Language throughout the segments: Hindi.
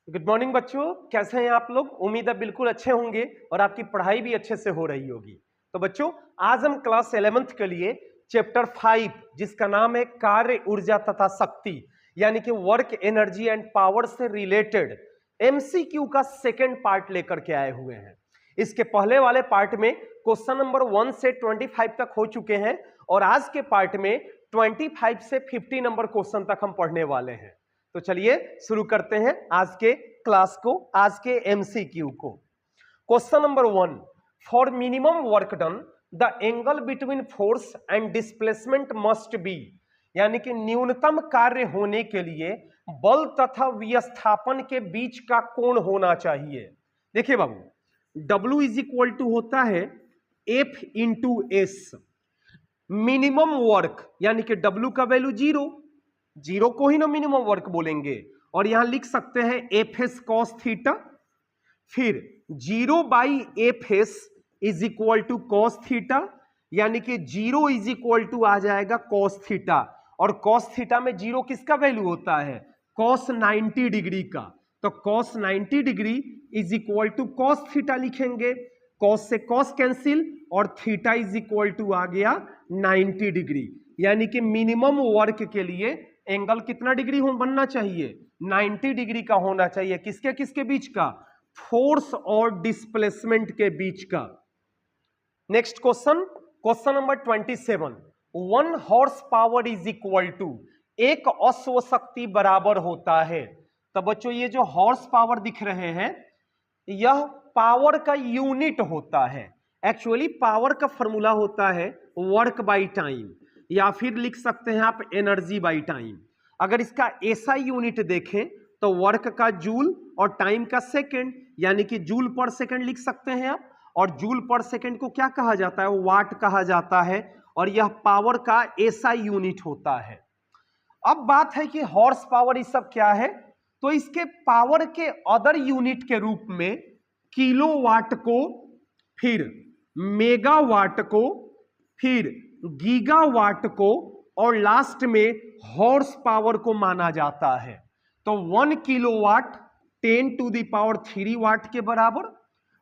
गुड मॉर्निंग बच्चों, कैसे हैं आप लोग। उम्मीद है बिल्कुल अच्छे होंगे और आपकी पढ़ाई भी अच्छे से हो रही होगी। तो बच्चों, आज हम क्लास 11th के लिए चैप्टर 5 जिसका नाम है कार्य ऊर्जा तथा शक्ति यानी कि वर्क एनर्जी एंड पावर से रिलेटेड एमसीक्यू का सेकेंड पार्ट लेकर के आए हुए हैं। इसके पहले वाले पार्ट में क्वेश्चन नंबर 1 से 25 तक हो चुके हैं और आज के पार्ट में 25 से 50 नंबर क्वेश्चन तक हम पढ़ने वाले हैं। तो चलिए शुरू करते हैं आज के क्लास को, आज के एमसीक्यू को। Question number 1, for minimum work done the angle between force and displacement must be, यानी कि न्यूनतम कार्य होने के लिए बल तथा विस्थापन के बीच का कोण होना चाहिए। देखिए बाबू, W इज इक्वल टू होता है F into S. Minimum work यानी कि W का वैल्यू जीरो को ही ना मिनिमम वर्क बोलेंगे और यहां लिख सकते हैं एफ एस कॉस थीटा, फिर 0/एफ is equal to cos theta, यानी कि 0 इज इक्वल टू आ जाएगा कॉस थीटा। और कॉस थीटा में 0 किसका वैल्यू होता है? कॉस 90 डिग्री का। तो cos 90 degree is equal to cos theta लिखेंगे। कॉस से कॉस कैंसिल और थीटा इज इक्वल टू आ गया 90 डिग्री, यानी कि मिनिमम वर्क के लिए एंगल कितना डिग्री बनना चाहिए? 90 डिग्री का होना चाहिए। किसके किसके बीच का? फोर्स और डिस्प्लेसमेंट के बीच का। Next question, question number 27, 1 horse power is equal to, एक अश्व शक्ति बराबर होता है। तो बच्चों, ये जो हॉर्स पावर दिख रहे हैं यह पावर का यूनिट होता है। एक्चुअली पावर का फॉर्मूला होता है वर्क बाई टाइम, या फिर लिख सकते हैं आप एनर्जी बाई टाइम। अगर इसका ऐसा यूनिट देखें तो वर्क का जूल और टाइम का सेकंड, यानी कि जूल पर सेकंड लिख सकते हैं आप। और जूल पर सेकंड को क्या कहा जाता है? वाट कहा जाता है। और यह पावर का ऐसा यूनिट होता है। अब बात है कि हॉर्स पावर ये सब क्या है, तो इसके पावर के अदर यूनिट के रूप में किलोवाट को, फिर मेगावाट को, फिर गीगावाट को और लास्ट में हॉर्स पावर को माना जाता है। तो 1 किलोवाट 10 टू द पावर 3 वाट के बराबर,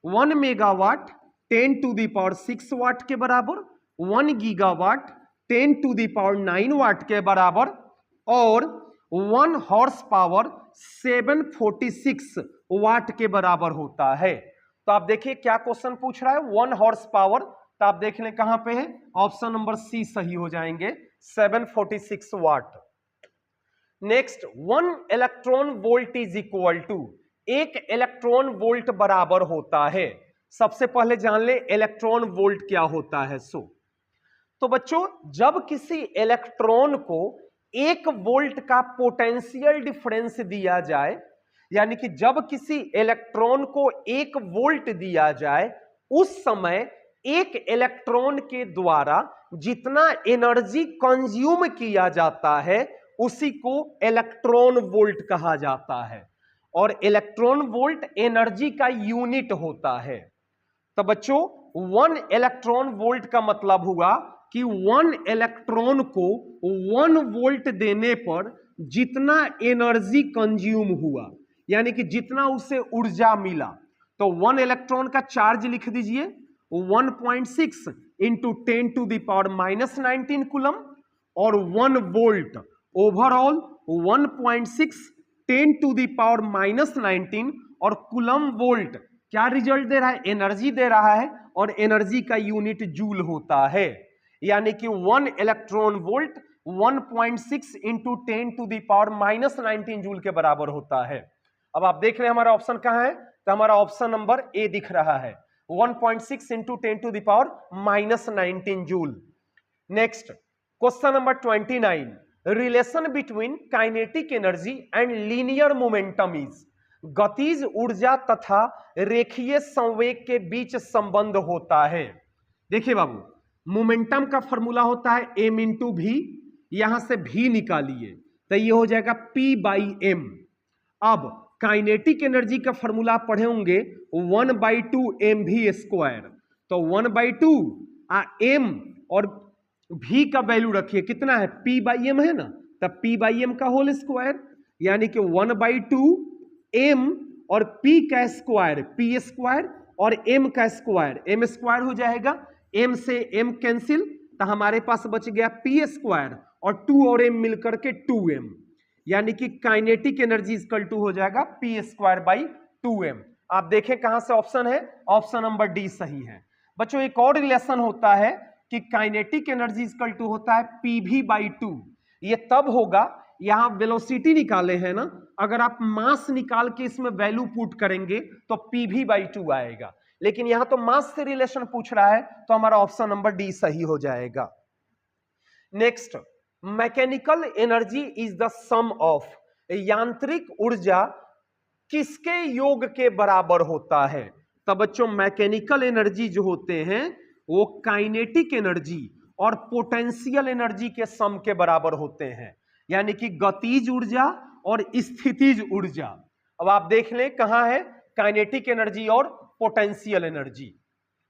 1 मेगावाट 10 टू द पावर 6 वाट के बराबर, 1 गीगावाट 10 टू द पावर 9 वाट के बराबर और 1 हॉर्स पावर 746 वाट के बराबर होता है। तो आप देखिए क्या क्वेश्चन पूछ रहा है, 1 हॉर्स पावर। तो आप देख लें कहां पे है, ऑप्शन नंबर सी सही हो जाएंगे, 746 watt. Next, 1 electron volt is equal to, एक इलेक्ट्रॉन वोल्ट बराबर होता है। सबसे पहले जान ले इलेक्ट्रॉन वोल्ट क्या होता है। तो बच्चों, जब किसी इलेक्ट्रॉन को 1 वोल्ट का पोटेंशियल डिफरेंस दिया जाए, यानी कि जब किसी इलेक्ट्रॉन को 1 वोल्ट दिया जाए, उस समय एक इलेक्ट्रॉन के द्वारा जितना एनर्जी कंज्यूम किया जाता है उसी को इलेक्ट्रॉन वोल्ट कहा जाता है। और इलेक्ट्रॉन वोल्ट एनर्जी का यूनिट होता है। तो बच्चों, 1 इलेक्ट्रॉन वोल्ट का मतलब हुआ कि 1 इलेक्ट्रॉन को 1 वोल्ट देने पर जितना एनर्जी कंज्यूम हुआ, यानी कि जितना उसे ऊर्जा मिला। तो 1 इलेक्ट्रॉन का चार्ज लिख दीजिए 1.6 into 10 to the power -19 coulomb, और 1 volt overall 1.6 10 to the power -19 और कूलम वोल्ट क्या रिजल्ट दे रहा है? एनर्जी दे रहा है। और एनर्जी का यूनिट जूल होता है, यानी कि 1 electron volt 1.6 into 10 to the power -19 joule के बराबर होता है। अब आप देख रहे हैं हमारा ऑप्शन कहां है, तो हमारा ऑप्शन नंबर ए दिख रहा है, 1.6 into 10 to the power -19 joule. Next, question number 29, relation between kinetic energy and linear momentum is, गतिज ऊर्जा तथा रेखीय संवेग के बीच संबंध होता है। देखिए बाबू, मोमेंटम का फॉर्मूला होता है m इंटू भी, यहां से भी निकालिए तो ये हो जाएगा p/m। अब काइनेटिक एनर्जी का फॉर्मूला आप पढ़े होंगे 1/2 mv²। तो 1/2 m और v का वैल्यू रखिए कितना है, p/m है ना, तब p/m का होल स्क्वायर, यानी कि 1/2 m और p का स्क्वायर p स्क्वायर और m का स्क्वायर m स्क्वायर हो जाएगा, m से m कैंसिल, तो हमारे पास बच गया p स्क्वायर और 2 और m मिलकर के 2m, यानी कि काइनेटिक एनर्जी इक्वल टू हो जाएगा p स्क्वायर बाई 2m। आप देखें कहां से ऑप्शन है, ऑप्शन नंबर डी सही है। बच्चों एक और रिलेशन होता है कि काइनेटिक एनर्जी इक्वल टू होता है pv बाई 2। ये तब होगा, यहां वेलोसिटी निकाले हैं ना, अगर आप मास निकाल के इसमें वैल्यू पुट करेंगे तो pv बाई 2 आएगा, लेकिन यहां तो मास से रिलेशन पूछ रहा है, तो हमारा ऑप्शन नंबर डी सही हो जाएगा। Next, mechanical energy is the sum of, यांत्रिक ऊर्जा किसके योग के बराबर होता है? तो बच्चों मैकेनिकल एनर्जी जो होते हैं वो काइनेटिक एनर्जी और पोटेंशियल एनर्जी के सम के बराबर होते हैं, यानी कि गतिज ऊर्जा और स्थितिज ऊर्जा। अब आप देख लें कहां है काइनेटिक एनर्जी और potential energy,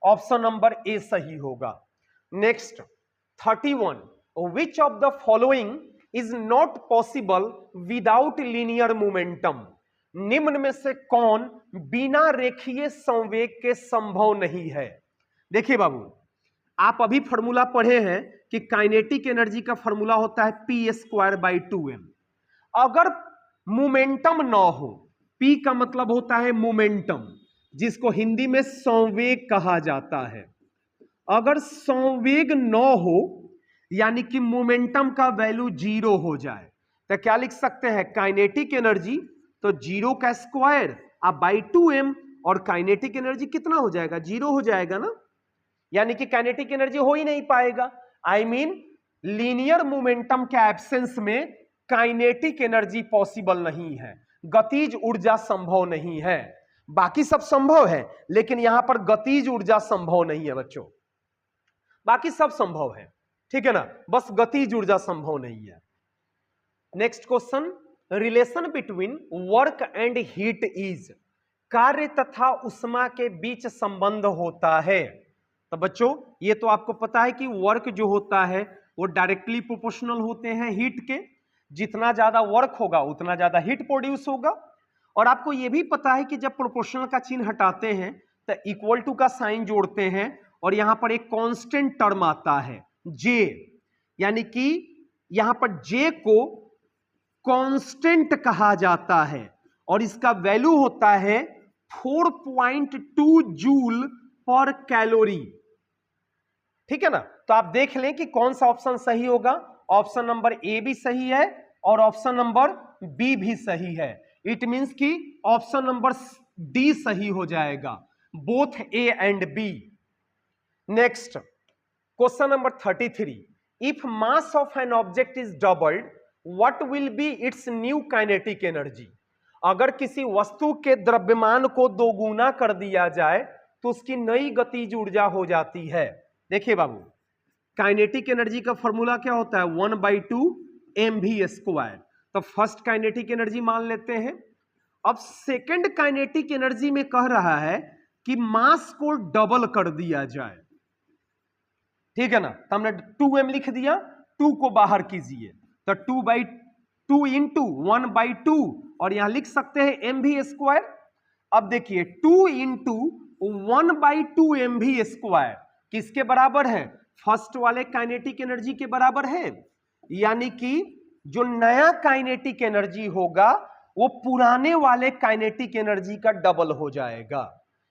option number A सही होगा। Next 31, which of the following is not possible without linear momentum, निम्न में से कौन बिना रेखीय संवेग के संभव नहीं है? देखिए बाबू, आप अभी फॉर्मूला पढ़े हैं कि काइनेटिक एनर्जी का फॉर्मूला होता है p स्क्वायर बाई 2m। अगर मोमेंटम ना हो, p का मतलब होता है मोमेंटम, जिसको हिंदी में संवेग कहा जाता है। अगर संवेग न हो यानी कि मोमेंटम का वैल्यू 0 हो जाए, तो क्या लिख सकते हैं, काइनेटिक एनर्जी तो 0 का स्क्वायर अब बाई 2m, और काइनेटिक एनर्जी कितना हो जाएगा, 0 हो जाएगा ना, यानी कि काइनेटिक एनर्जी हो ही नहीं पाएगा। आई मीन लीनियर मोमेंटम के एब्सेंस में काइनेटिक एनर्जी पॉसिबल नहीं है, गतिज ऊर्जा संभव नहीं है। बाकी सब संभव है, लेकिन यहां पर गतिज ऊर्जा संभव नहीं है बच्चों, बाकी सब संभव है, ठीक है ना, बस गतिज ऊर्जा संभव नहीं है। Next question, relation between work and heat is, कार्य तथा उष्मा के बीच संबंध होता है। तो बच्चों ये तो आपको पता है कि वर्क जो होता है वो डायरेक्टली प्रोपोर्शनल होते हैं हीट के, जितना ज्यादा वर्क होगा उतना ज्यादा हीट प्रोड्यूस होगा। और आपको ये भी पता है कि जब प्रोपोर्शनल का चिन्ह हटाते हैं तो इक्वल टू का साइन जोड़ते हैं, और यहां पर एक कांस्टेंट टर्म आता है जे, यानी कि यहां पर जे को कांस्टेंट कहा जाता है, और इसका वैल्यू होता है 4.2 जूल पर कैलोरी, ठीक है ना। तो आप देख लें कि कौन सा ऑप्शन सही होगा, ऑप्शन नंबर ए भी सही है और ऑप्शन नंबर बी भी सही है। इट मींस कि ऑप्शन नंबर डी सही हो जाएगा, both A and B. Next question number 33, if mass of an object is doubled what will be its new kinetic energy, अगर किसी वस्तु के द्रव्यमान को दोगुना कर दिया जाए तो उसकी नई गतिज ऊर्जा हो जाती है। देखिए बाबू, काइनेटिक एनर्जी का फॉर्मूला क्या होता है, 1/2 mv स्क्वायर। तो फर्स्ट काइनेटिक एनर्जी मान लेते हैं। अब सेकंड काइनेटिक एनर्जी में कह रहा है कि मास को डबल कर दिया जाए, ठीक है ना। तो हमने 2m लिख दिया, 2 को बाहर कीजिए तो 2/2 इंटू 1/2, और यहां लिख सकते हैं mv स्क्वायर। अब देखिए 2 इंटू 1/2 mv स्क्वायर किसके बराबर है, फर्स्ट वाले काइनेटिक एनर्जी के बराबर है, यानी कि जो नया काइनेटिक एनर्जी होगा वो पुराने वाले काइनेटिक एनर्जी का डबल हो जाएगा,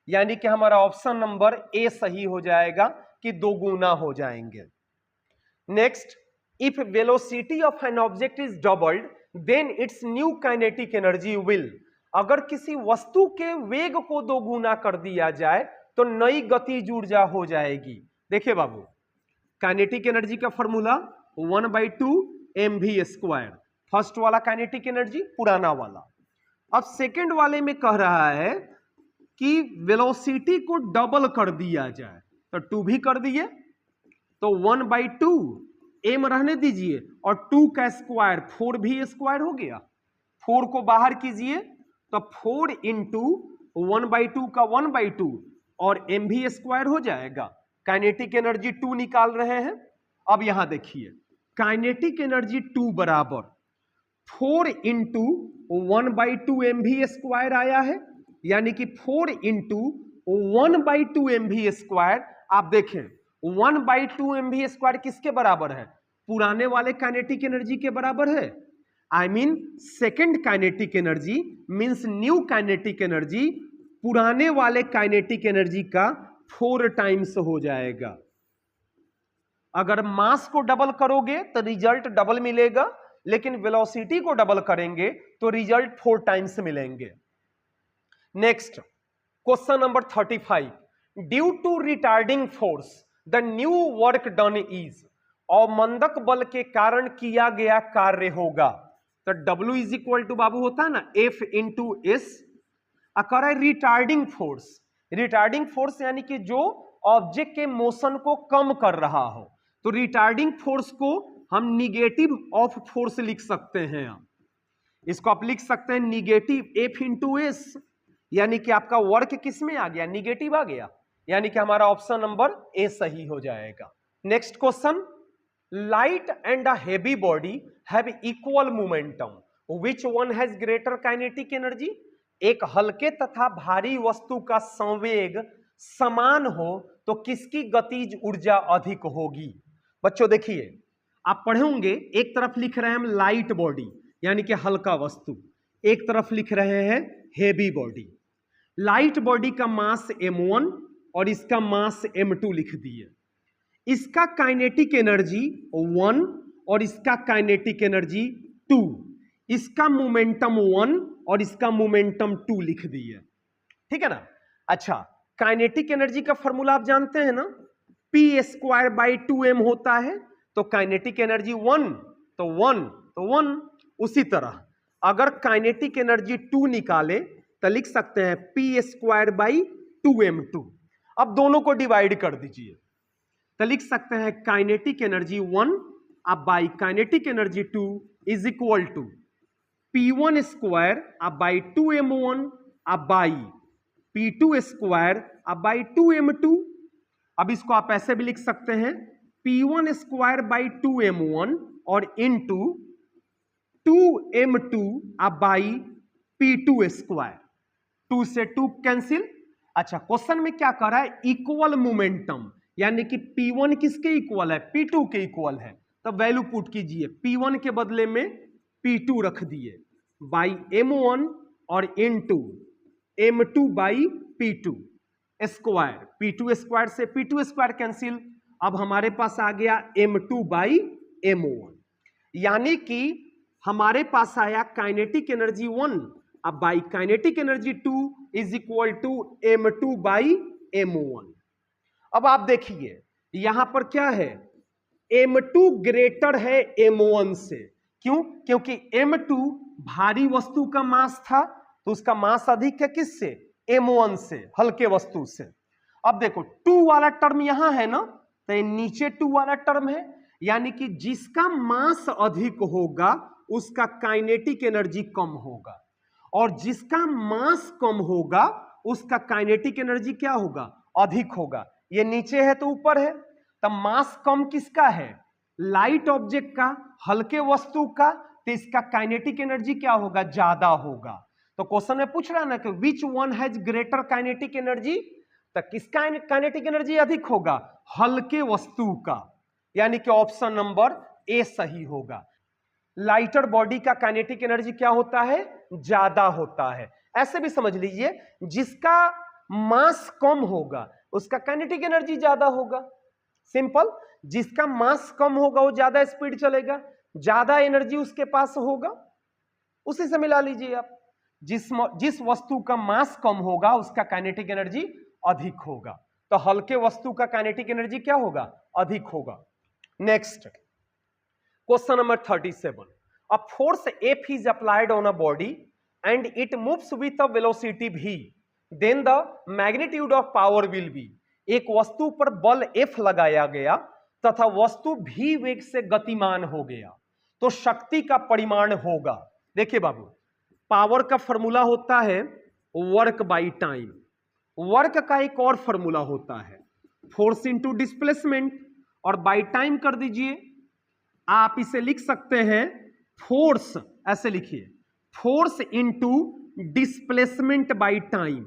यानी कि हमारा ऑप्शन नंबर ए सही हो जाएगा कि दोगुना हो जाएंगे। Next, if velocity of an object is doubled then its new kinetic energy will, अगर किसी वस्तु के वेग को दोगुना कर दिया जाए तो नई गतिज ऊर्जा हो जाएगी। देखिए बाबू, काइनेटिक एनर्जी का फॉर्मूला 1/2 mv स्क्वायर, फर्स्ट वाला काइनेटिक एनर्जी पुराना वाला। अब सेकंड वाले में कह रहा है कि वेलोसिटी को डबल कर दिया जाए, तो 2 भी कर दिए तो 1/2 m रहने दीजिए, और 2 का स्क्वायर 4 भी स्क्वायर हो गया, 4 को बाहर कीजिए तो 4 इंटू 1/2 का 1/2 और mv स्क्वायर हो जाएगा। काइनेटिक एनर्जी 2 निकाल रहे हैं। अब यहां देखिए काइनेटिक एनर्जी 2 बराबर 4 इंटू 1/2 mv² आया है, यानी कि 4 इंटू 1/2 mv²। आप देखें 1/2 mv² किसके बराबर है? पुराने वाले काइनेटिक एनर्जी के बराबर है। I mean second kinetic energy means new kinetic energy पुराने वाले काइनेटिक एनर्जी का 4 टाइम्स हो जाएगा। अगर मास को डबल करोगे तो रिजल्ट डबल मिलेगा, लेकिन वेलोसिटी को डबल करेंगे तो रिजल्ट 4 टाइम्स मिलेंगे। Next question number 35, due to retarding force the new work done is, अवमंदक बल के कारण किया गया कार्य होगा। तो W इज इक्वल टू बाबू होता है ना F इंटू एस, अकर है रिटार्डिंग फोर्स। रिटार्डिंग फोर्स यानी कि जो ऑब्जेक्ट के मोशन को कम कर रहा हो, तो रिटार्डिंग फोर्स को हम निगेटिव ऑफ फोर्स लिख सकते हैं। इसको आप लिख सकते हैं निगेटिव F इंटू एस, यानी कि आपका वर्क किस में आ गया? निगेटिव आ गया, यानी कि हमारा ऑप्शन नंबर ए सही हो जाएगा। Next question, light and a heavy body have equal momentum, which one has greater kinetic energy? एक हल्के तथा भारी वस्तु का संवेग समान हो तो किसकी गतिज ऊर्जा अधिक होगी? बच्चों देखिए, आप पढ़े होंगे एक तरफ लिख रहे हैं हम लाइट बॉडी यानी कि हल्का वस्तु, एक तरफ लिख रहे हैं हेवी बॉडी। लाइट बॉडी का मास m1 और इसका मास m2 लिख दिए। इसका काइनेटिक एनर्जी 1 और इसका काइनेटिक एनर्जी 2, इसका मोमेंटम 1 और इसका मोमेंटम 2 लिख दिए। ठीक है ना? अच्छा, काइनेटिक एनर्जी का फॉर्मूला आप जानते हैं ना, p²/2m होता है, तो काइनेटिक एनर्जी 1 तो 1। उसी तरह अगर काइनेटिक एनर्जी 2 निकाले तो लिख सकते हैं p²/2m2। अब दोनों को डिवाइड कर दीजिए तो लिख सकते हैं काइनेटिक एनर्जी 1 अब by kinetic energy 2 is equal to p1² अब बाई 2m1 अब बाई p2² अब बाई 2m2। अब इसको आप ऐसे भी लिख सकते हैं p1²/2m1 और इंटू 2m2 अब बाई p2²। 2 से 2 कैंसिल। अच्छा, क्वेश्चन में क्या कर रहा है? इक्वल मोमेंटम, यानी कि P1 किसके इक्वल है? P2 के इक्वल है, तो वैल्यू पुट कीजिए। P1 के बदले में P2 रख दिए बाई M1 और into M2 by P2 square. P2² से P2² कैंसिल। अब हमारे पास आ गया M2 बाई M1, यानी कि हमारे पास आया काइनेटिक एनर्जी 1 अब by kinetic energy 2 is equal to M2 by M1। अब आप देखिए यहां पर क्या है, M2 ग्रेटर है M1 से। क्यों? क्योंकि M2 भारी वस्तु का मास था, तो उसका मास अधिक है किससे? M1 से, हल्के वस्तु से। अब देखो 2 वाला टर्म यहां है ना, तो ये नीचे 2 वाला टर्म है, यानी कि जिसका मास अधिक होगा उसका काइनेटिक एनर्जी कम होगा, और जिसका मास कम होगा उसका काइनेटिक एनर्जी क्या होगा? अधिक होगा। ये नीचे है तो ऊपर है, तब मास कम किसका है? लाइट ऑब्जेक्ट का, हल्के वस्तु का, तो इसका काइनेटिक एनर्जी क्या होगा? ज्यादा होगा। तो क्वेश्चन में पूछ रहा है ना कि which one has greater kinetic energy, तो किसका काइनेटिक एनर्जी अधिक होगा? हल्के वस्तु का, यानी कि ऑप्शन नंबर ए सही होगा। लाइटर बॉडी का काइनेटिक एनर्जी क्या होता है? ज्यादा होता है। ऐसे भी समझ लीजिए, जिसका मास कम होगा उसका काइनेटिक एनर्जी ज्यादा होगा। सिंपल, जिसका मास कम होगा वो ज्यादा स्पीड चलेगा, ज्यादा एनर्जी उसके पास होगा। उसी से मिला लीजिए आप, जिस वस्तु का मास कम होगा उसका काइनेटिक एनर्जी अधिक होगा, तो हल्के वस्तु का काइनेटिक एनर्जी क्या होगा? अधिक होगा। Next question number 37, a force F is applied on a body and it moves with a velocity v, then the magnitude of power will be। एक वस्तु पर बल F लगाया गया तथा वस्तु v वेग से गतिमान हो गया तो शक्ति का परिमाण होगा। देखिए बाबू, पावर का फॉर्मूला होता है वर्क बाई टाइम, वर्क का एक और फॉर्मूला होता है फोर्स इंटू डिस्प्लेसमेंट, और बाई टाइम कर दीजिए। आप इसे लिख सकते हैं फोर्स ऐसे लिखिए, force into displacement by time,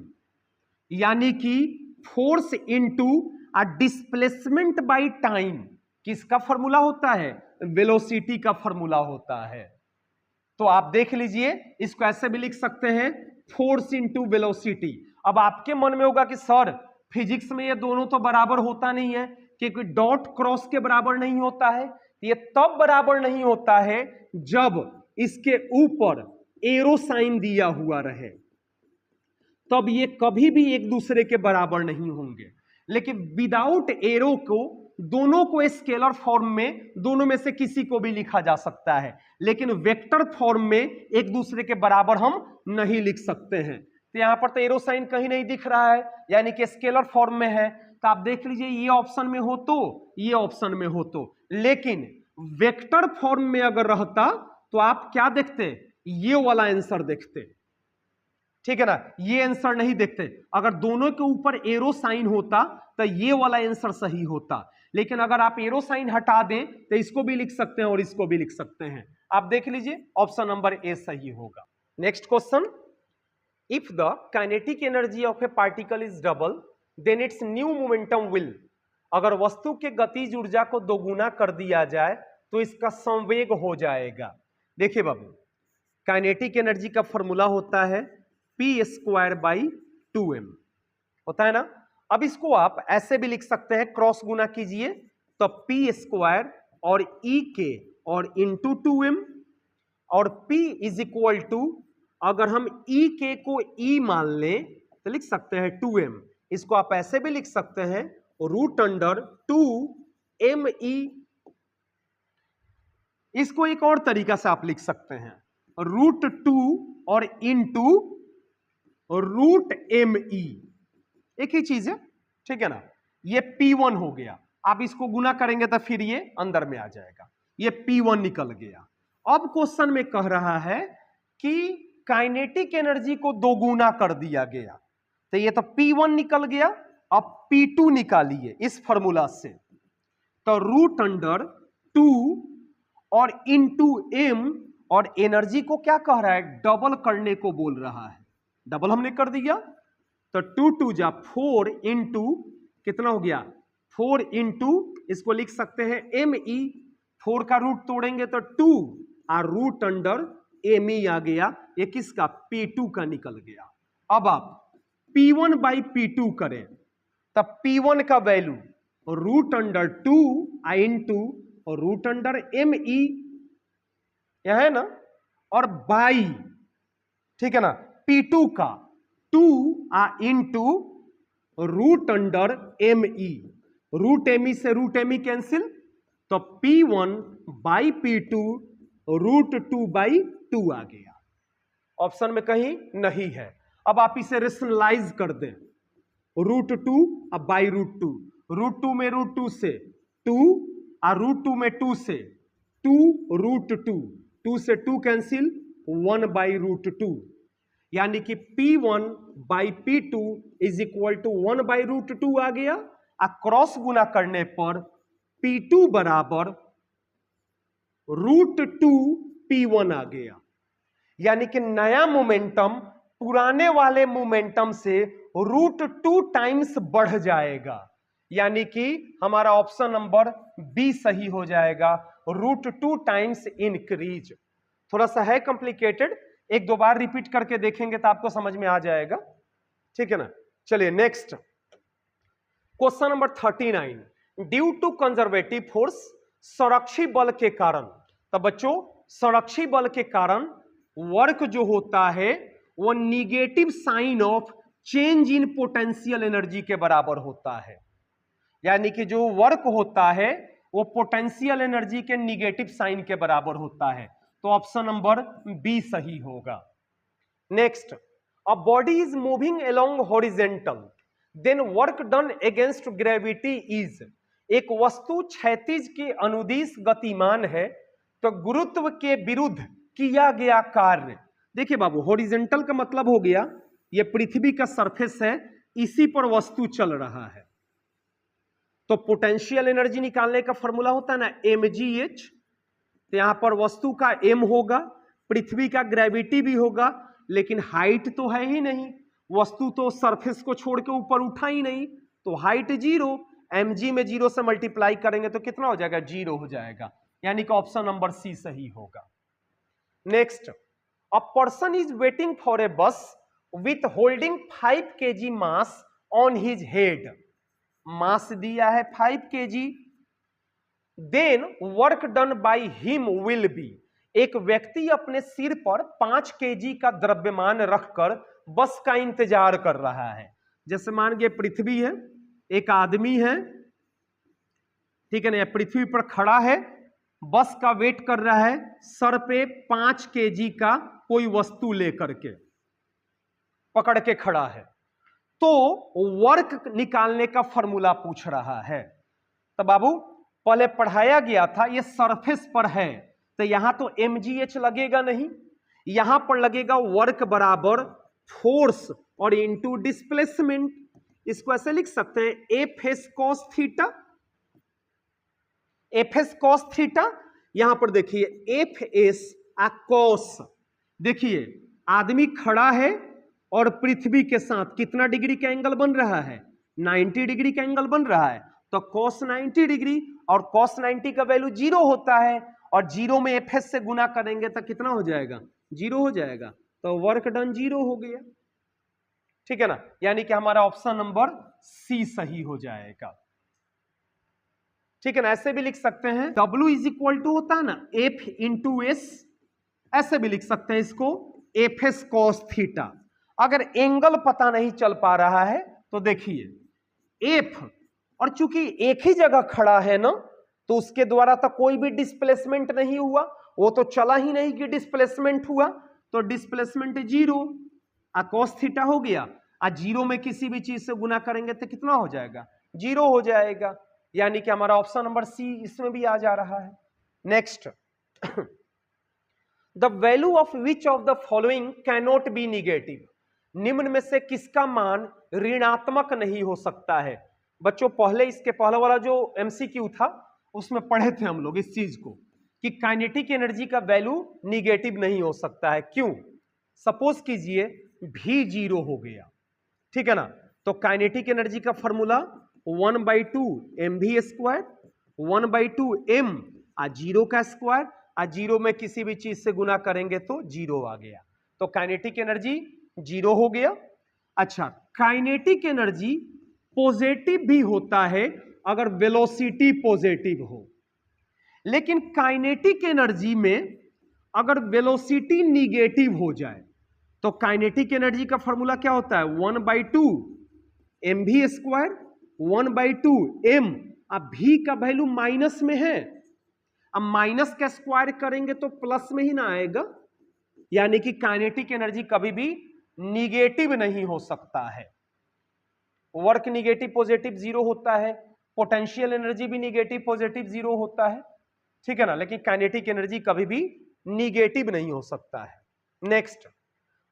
यानी कि force into a displacement by time किसका फॉर्मूला होता है? वेलोसिटी का फॉर्मूला होता है। तो आप देख लीजिए, इसको ऐसे भी लिख सकते हैं, फोर्स इनटू वेलोसिटी। अब आपके मन में होगा कि सर फिजिक्स में ये दोनों तो बराबर होता नहीं है, क्योंकि डॉट क्रॉस के बराबर नहीं होता है। ये तब बराबर नहीं होता है जब इसके ऊपर एरो साइन दिया हुआ रहे, तब ये कभी भी एक दूसरे के बराबर नहीं होंगे। लेकिन विदाउट एरो को दोनों को स्केलर फॉर्म में दोनों में से किसी को भी लिखा जा सकता है, लेकिन वेक्टर फॉर्म में एक दूसरे के बराबर हम नहीं लिख सकते हैं। तो यहां पर तो एरो साइन कहीं नहीं दिख रहा है, यानी कि स्केलर फॉर्म में है। तो आप देख लीजिए, ये ऑप्शन में हो तो ये ऑप्शन में हो तो, लेकिन वेक्टर फॉर्म में अगर रहता तो आप क्या देखते? ये वाला आंसर देखते, ठीक है ना, ये आंसर नहीं देखते। अगर दोनों के ऊपर एरो साइन होता तो ये वाला आंसर सही होता, लेकिन अगर आप एरो साइन हटा दें तो इसको भी लिख सकते हैं और इसको भी लिख सकते हैं। आप देख लीजिए, ऑप्शन नंबर ए सही होगा। Next question, if the kinetic energy of a particle is double then its new momentum will, अगर वस्तु के गतिज ऊर्जा को दोगुना कर दिया जाए तो इसका संवेग हो जाएगा। देखिए बाबू, काइनेटिक एनर्जी का फॉर्मूला होता है p²/2m, होता है ना। अब इसको आप ऐसे भी लिख सकते हैं, क्रॉस गुना कीजिए तो p² और e के और इंटू 2m, और p इज इक्वल टू, अगर हम e के को e मान लें तो लिख सकते हैं 2m। इसको आप ऐसे भी लिख सकते हैं, √2me। इसको एक और तरीका से आप लिख सकते हैं, √2 और इंटू √me, एक ही चीज है, ठीक है ना। ये P1 हो गया, आप इसको गुना करेंगे तो फिर ये अंदर में आ जाएगा, ये P1 निकल गया। अब क्वेश्चन में कह रहा है कि काइनेटिक एनर्जी को दोगुना कर दिया गया, तो ये तो P1 निकल गया, अब P2 निकालिए इस फॉर्मूला से, तो √2 और इंटू m, और एनर्जी को क्या कह रहा है? डबल करने को बोल रहा है। डबल हमने कर दिया तो 2 जा 4 इंटू कितना हो गया? 4 इंटू, इसको लिख सकते हैं me, 4 का रूट तोड़ेंगे तो 2 और √me आ गया, ये किसका? P2 का निकल गया। अब आप P1/P2 करें तब P1 का वैल्यू √2 इंटू √me, यह है ना, और बाई, ठीक है ना, P2 का 2 इंटू √me, √me से √me कैंसिल, तो P1/P2 √2/2 आ गया। ऑप्शन में कहीं नहीं है। अब आप इसे रेशनलाइज कर दें, √2 अब /√2, √2 में √2 से 2 और √2 में 2 से 2 √2, 2 से 2 कैंसिल, 1/√2, यानी कि P1/P2 इज इक्वल टू 1/√2 आ गया। क्रॉस गुना करने पर P2 बराबर √2P1 आ गया, यानी कि नया मोमेंटम पुराने वाले मोमेंटम से √2 टाइम्स बढ़ जाएगा, यानी कि हमारा ऑप्शन नंबर बी सही हो जाएगा, √2 टाइम्स इंक्रीज। थोड़ा सा है कॉम्प्लिकेटेड, एक दो बार रिपीट करके देखेंगे तो आपको समझ में आ जाएगा, ठीक है ना। चलिए next question number 39, due to conservative force, संरक्षी बल के कारण। तो बच्चों, संरक्षी बल के कारण वर्क जो होता है वो negative sign of change in potential energy के बराबर होता है, यानी कि जो वर्क होता है वो पोटेंशियल एनर्जी के निगेटिव साइन के बराबर होता है। तो ऑप्शन नंबर बी सही होगा। Next, a body is moving along horizontal then work done against gravity is, एक वस्तु क्षैतिज के अनुदिश गतिमान है तो गुरुत्व के विरुद्ध किया गया कार्य। देखिए बाबू, हॉरिजेंटल का मतलब हो गया ये पृथ्वी का सरफेस है, इसी पर वस्तु चल रहा है, तो पोटेंशियल एनर्जी निकालने का फॉर्मूला होता है ना mgh, तो यहां पर वस्तु का m होगा, पृथ्वी का ग्रेविटी भी होगा, लेकिन हाइट तो है ही नहीं, वस्तु तो सरफेस को छोड़ के ऊपर उठा ही नहीं, तो हाइट 0, mg में 0 से मल्टीप्लाई करेंगे तो कितना हो जाएगा, 0 हो जाएगा, यानी कि ऑप्शन नंबर सी सही होगा। Next, a person is waiting for a bus with holding 5 kg mass on his head, mass दिया है 5 kg, then work done by him will be, एक व्यक्ति अपने सिर पर 5 kg का द्रव्यमान रखकर बस का इंतजार कर रहा है। जैसे मान के पृथ्वी है, एक आदमी है, ठीक है ना, पृथ्वी पर खड़ा है, बस का वेट कर रहा है, सर पे 5 kg का कोई वस्तु लेकर के पकड़ के खड़ा है, तो वर्क निकालने का फॉर्मूला पूछ रहा है। तो बाबू पहले पढ़ाया गया था, ये सरफेस पर है तो यहां तो mgh लगेगा नहीं, यहां पर लगेगा वर्क बराबर फोर्स और इनटू डिस्प्लेसमेंट। इसको ऐसे लिख सकते हैं, F S cos theta, F S cos theta, यहां पर देखिए एफ एस कॉस, देखिए आदमी खड़ा है और पृथ्वी के साथ कितना डिग्री का एंगल बन रहा है, 90 डिग्री का एंगल बन रहा है, तो cos 90 डिग्री, और cos 90 का वैल्यू 0 होता है, और 0 में एफ एस से गुना करेंगे तो कितना हो जाएगा, 0 हो जाएगा, तो वर्क डन 0 हो गया, ठीक है ना, यानी कि हमारा ऑप्शन नंबर सी सही हो जाएगा, ठीक है ना। ऐसे भी लिख सकते हैं, W इज इक्वल टू होता है ना एफ इंटू एस, ऐसे भी लिख सकते हैं इसको, एफ एस कॉस थीटा। अगर एंगल पता नहीं चल पा रहा है तो देखिए एफ, और चूंकि एक ही जगह खड़ा है ना, तो उसके द्वारा तो कोई भी डिस्प्लेसमेंट नहीं हुआ, वो तो चला ही नहीं कि डिस्प्लेसमेंट हुआ, तो डिस्प्लेसमेंट 0, cos थीटा हो गया, 0 में किसी भी चीज से गुना करेंगे तो कितना हो जाएगा, 0 हो जाएगा, यानी कि हमारा ऑप्शन नंबर सी इसमें भी आ जा रहा है। Next, the value of which of the following can not be negative, निम्न में से किसका मान ऋणात्मक नहीं हो सकता है। बच्चों पहले इसके पहले वाला जो एमसीक्यू था उसमें पढ़े थे हम लोग इस चीज को कि काइनेटिक एनर्जी का वैल्यू निगेटिव नहीं हो सकता है। क्यों? सपोज कीजिए भी 0 हो गया, ठीक है ना, तो काइनेटिक एनर्जी का फॉर्मूला 1/2 mv², 1/2 m 0 का स्क्वायर, 0 में किसी भी चीज से गुना करेंगे तो 0 आ गया, तो काइनेटिक एनर्जी 0 हो गया। अच्छा, काइनेटिक एनर्जी पॉजिटिव भी होता है अगर वेलोसिटी पॉजिटिव हो, लेकिन काइनेटिक एनर्जी में अगर वेलोसिटी निगेटिव हो जाए तो काइनेटिक एनर्जी का फॉर्मूला क्या होता है, 1/2 mv², 1/2 m, अब v का वैल्यू माइनस में है, अब माइनस का स्क्वायर करेंगे तो प्लस में ही ना आएगा, यानी कि काइनेटिक एनर्जी कभी भी निगेटिव नहीं हो सकता है। वर्क निगेटिव पॉजिटिव 0 होता है, पोटेंशियल एनर्जी भी निगेटिव पॉजिटिव 0 होता है, ठीक है ना, लेकिन काइनेटिक एनर्जी कभी भी निगेटिव नहीं हो सकता है। Next,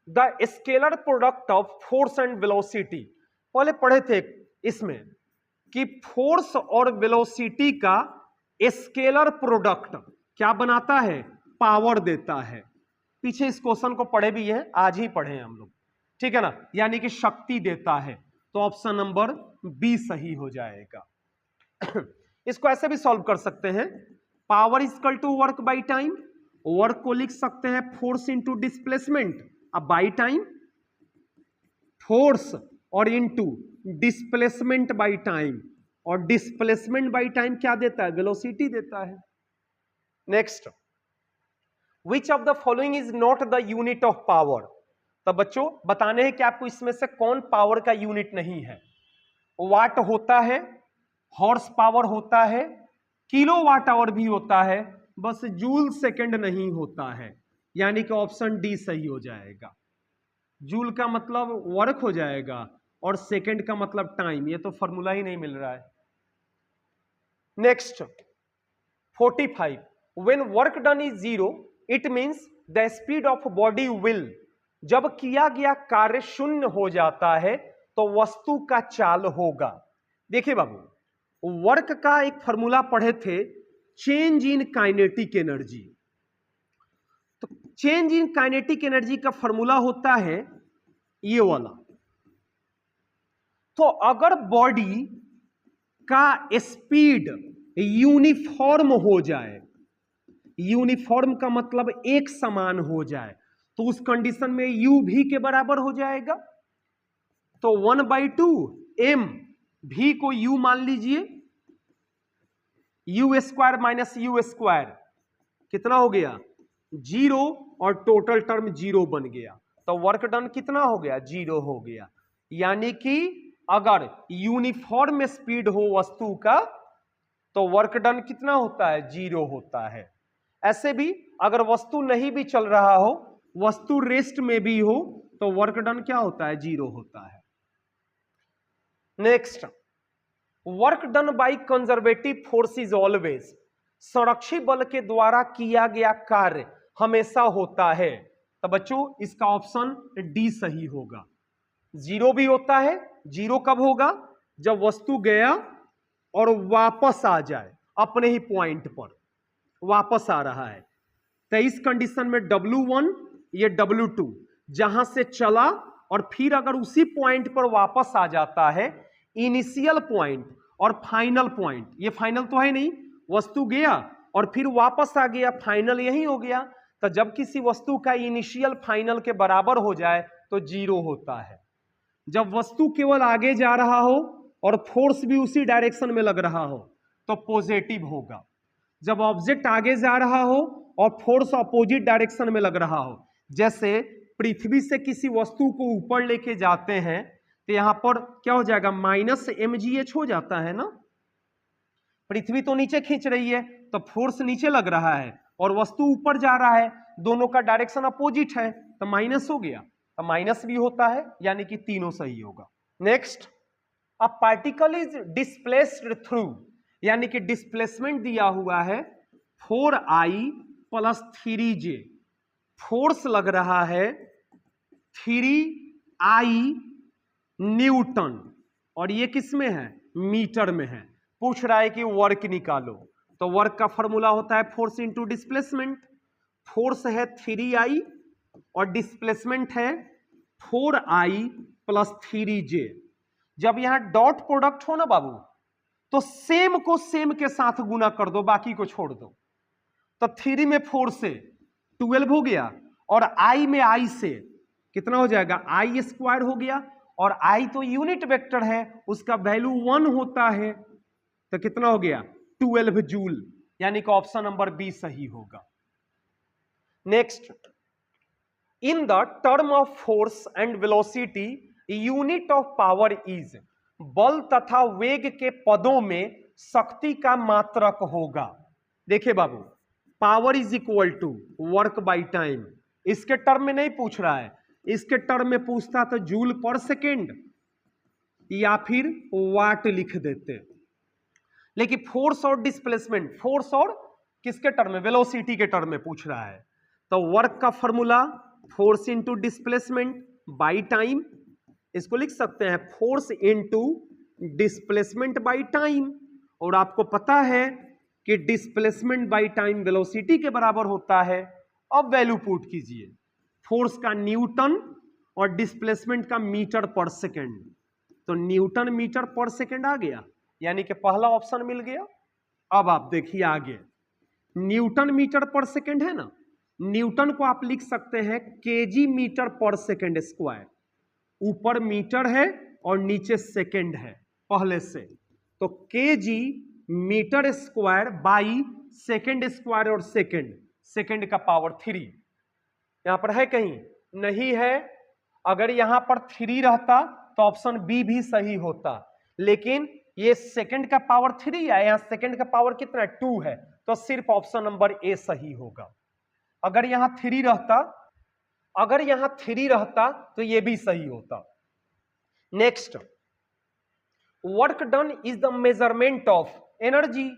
the scalar product of force and velocity, पहले पढ़े थे इसमें कि फोर्स और वेलोसिटी का स्केलर प्रोडक्ट क्या बनाता है, पावर देता है। पीछे इस क्वेश्चन को पढ़े भी हैं, आज ही पढ़े हैं हम लोग, ठीक है ना, यानी कि शक्ति देता है, तो ऑप्शन नंबर बी सही हो जाएगा। इसको ऐसे भी सॉल्व कर सकते हैं, power equal to work by time, work को लिख सकते हैं फोर्स इंटू डिस्प्लेसमेंट, अब बाई टाइम फोर्स और इंटू डिस्प्लेसमेंट बाई टाइम, और डिस्प्लेसमेंट बाई टाइम क्या देता है, वेलोसिटी देता है। Next, which of the following is not the unit of power, तो बच्चों बताने हैं कि आपको इसमें से कौन पावर का यूनिट नहीं है। वाट होता है, हॉर्स पावर होता है, किलो वाट आवर भी होता है, बस जूल सेकंड नहीं होता है, यानी कि ऑप्शन डी सही हो जाएगा। जूल का मतलब वर्क हो जाएगा और सेकंड का मतलब टाइम, ये तो फॉर्मूला ही नहीं मिल रहा है। Next 45, when work done is 0 it means the speed of body will, जब किया गया कार्य शून्य हो जाता है तो वस्तु का चाल होगा। देखिए बाबू, वर्क का एक फॉर्मूला पढ़े थे, चेंज इन काइनेटिक एनर्जी, तो चेंज इन काइनेटिक एनर्जी का फॉर्मूला होता है ये वाला। तो अगर बॉडी का स्पीड यूनिफॉर्म हो जाए, यूनिफॉर्म का मतलब एक समान हो जाए, तो उस कंडीशन में u v के बराबर हो जाएगा। तो 1/2 m, v को u मान लीजिए, u square minus u square कितना हो गया 0, और टोटल टर्म 0 बन गया। तो वर्क डन कितना हो गया 0 हो गया। यानी कि अगर यूनिफॉर्म स्पीड हो वस्तु का तो वर्क डन कितना होता है 0 होता है। ऐसे भी अगर वस्तु नहीं भी चल रहा हो, वस्तु रेस्ट में भी हो, तो वर्क डन क्या होता है 0 होता है। Next, work done by conservative force is always, संरक्षी बल के द्वारा किया गया कार्य हमेशा होता है। तो बच्चों इसका ऑप्शन डी सही होगा। 0 भी होता है। 0 कब होगा जब वस्तु गया और वापस आ जाए, अपने ही पॉइंट पर वापस आ रहा है। तो इस कंडीशन में W1 ये W2 जहां से चला और फिर अगर उसी पॉइंट पर वापस आ जाता है, इनिशियल पॉइंट और फाइनल पॉइंट, ये फाइनल तो है नहीं, वस्तु गया और फिर वापस आ गया, फाइनल यही हो गया। तो जब किसी वस्तु का इनिशियल फाइनल के बराबर हो जाए तो 0 होता है। जब वस्तु केवल आगे जा रहा हो और फोर्स भी उसी डायरेक्शन में लग रहा हो तो पॉजिटिव होगा। जब ऑब्जेक्ट आगे जा रहा हो और फोर्स अपोजिट डायरेक्शन में लग रहा हो, जैसे पृथ्वी से किसी वस्तु को ऊपर लेके जाते हैं तो यहां पर क्या हो जाएगा -mgh हो जाता है ना। पृथ्वी तो नीचे खींच रही है तो फोर्स नीचे लग रहा है और वस्तु ऊपर जा रहा है, दोनों का डायरेक्शन अपोजिट है तो माइनस हो गया। तो माइनस भी होता है, यानी कि तीनों सही होगा। Next, a particle is displaced through, यानी कि डिस्प्लेसमेंट दिया हुआ है 4I + 3J, फोर्स लग रहा है 3I न्यूटन, और ये किस में है मीटर में है। पूछ रहा है कि वर्क निकालो, तो वर्क का फॉर्मूला होता है फोर्स इंटू डिस्प्लेसमेंट। फोर्स है 3I और डिस्प्लेसमेंट है 4I + 3J। जब यहां डॉट प्रोडक्ट हो ना बाबू, तो सेम को सेम के साथ गुना कर दो, बाकी को छोड़ दो। तो 3 में 4 से 12 हो गया, और I में I से कितना हो जाएगा I स्क्वायर हो गया, और I तो यूनिट वेक्टर है, उसका वैल्यू 1 होता है, तो कितना हो गया 12 जूल, यानी कि ऑप्शन नंबर बी सही होगा। Next, in the term of force and velocity unit of power is, बल तथा वेग के पदों में शक्ति का मात्रक होगा। देखिए बाबू, power is equal to work by time, इसके टर्म में नहीं पूछ रहा है, इसके टर्म में पूछता तो जूल पर सेकेंड या फिर वाट लिख देते। लेकिन फोर्स और डिस्प्लेसमेंट, फोर्स और किसके टर्म में वेलोसिटी के टर्म में पूछ रहा है, तो वर्क का formula force into displacement by time, इसको लिख सकते हैं force into displacement by time. और आपको पता है कि डिस्प्लेसमेंट बाई टाइम वेलोसिटी के बराबर होता है। अब वैल्यू पुट कीजिए, फोर्स का न्यूटन और डिस्प्लेसमेंट का मीटर पर सेकेंड, तो न्यूटन मीटर पर सेकेंड आ गया, यानी कि पहला ऑप्शन मिल गया। अब आप देखिए आगे, न्यूटन मीटर पर सेकेंड है ना, न्यूटन को आप लिख सकते हैं KG metre per second square, ऊपर मीटर है और नीचे सेकेंड है पहले से, तो KG metre square by second square, और सेकेंड का पावर 3 यहां पर है कहीं नहीं है। अगर यहां पर 3 रहता तो ऑप्शन बी भी सही होता, लेकिन ये सेकेंड का पावर 3 है, यहां सेकेंड का पावर कितना 2 है, तो सिर्फ ऑप्शन नंबर ए सही होगा। अगर यहां 3 रहता तो ये भी सही होता। Next, work done is the measurement of energy,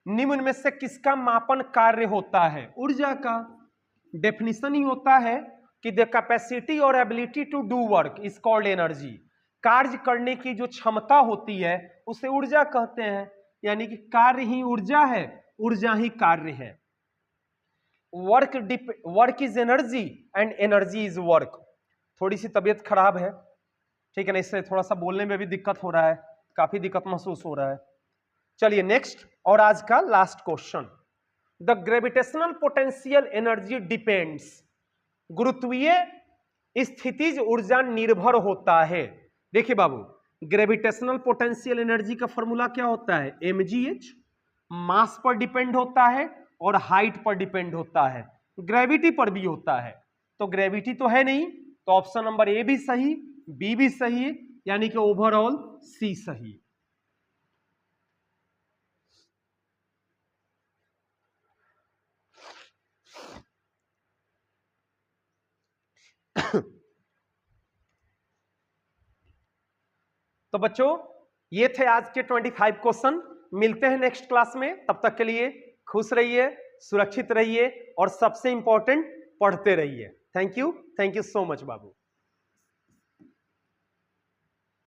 निम्न में से किसका मापन कार्य होता है ऊर्जा का। डेफिनेशन ही होता है कि द कैपेसिटी और ability to do work is called energy, कार्य करने की जो क्षमता होती है उसे ऊर्जा कहते हैं, यानी कि कार्य ही ऊर्जा है, ऊर्जा ही कार्य है। Work is energy and energy is work. थोड़ी सी तबीयत खराब है, ठीक है ना, इससे थोड़ा सा बोलने में भी दिक्कत हो रहा है, काफी दिक्कत महसूस हो रहा है। चलिए नेक्स्ट और आज का last question, the gravitational potential energy depends, गुरुत्वीय स्थितिज ऊर्जा निर्भर होता है। देखिए बाबू, ग्रेविटेशनल पोटेंशियल एनर्जी का फॉर्मूला क्या होता है, mgh, मास पर डिपेंड होता है और हाइट पर डिपेंड होता है, ग्रेविटी पर भी होता है। तो ग्रेविटी तो है नहीं, तो ऑप्शन नंबर ए भी सही, बी भी सही, यानी कि ओवरऑल सी सही। तो बच्चों ये थे आज के 25 क्वेश्चन। मिलते हैं नेक्स्ट क्लास में, तब तक के लिए खुश रहिए, सुरक्षित रहिए और सबसे इंपॉर्टेंट पढ़ते रहिए। Thank you so much Babu.